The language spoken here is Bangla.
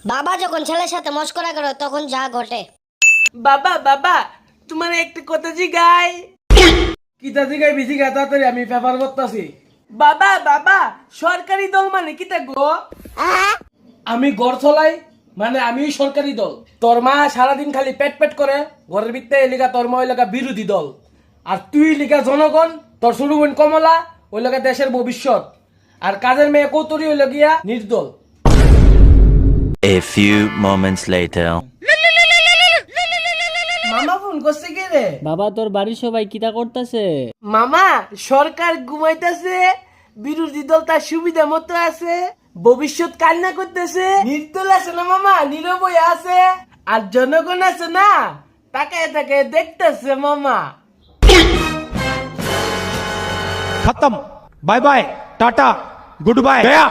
বাবা যখন ছেলের সাথে মস্করা করে তখন যা ঘটে। বাবা বাবা তোমার একটা কথা জিগাই। কিতা জিগাই বিজি গা তাড়াতাড়ি আমি পেপার পড়তাছি। বাবা বাবা সরকারি দল মানে কিতা গো? আমি ঘর চলাই মানে আমি সরকারি দল। তোর মা সারাদিন খালি পেট পেট করে ঘরের ভিতরে এলাকা তোর মা ওই এলাকা বিরোধী দল। আর তুই লিখা জনগণ, তোর ছোট বোন কমলা ওই এলাকা দেশের ভবিষ্যৎ। আর কাজের মেয়ে কৌতরি ওই লগিয়া নির্দল। A few moments later. মামা ফোন করছে কে রে? বাবা তোর বাড়ির সবাই কিতা করতেছে? মামা সরকার ঘুমাইতেছে, বিরোধী দল তার সুবিধা মতো আছে, ভবিষ্যৎ কান্না করতেছে, নির্দল আছে না মামা নীরব হয়ে আছে, আর জনগণ আছে না তাকায় তাকায় দেখতেছে মামা। खत्म। Bye bye tata good bye गया।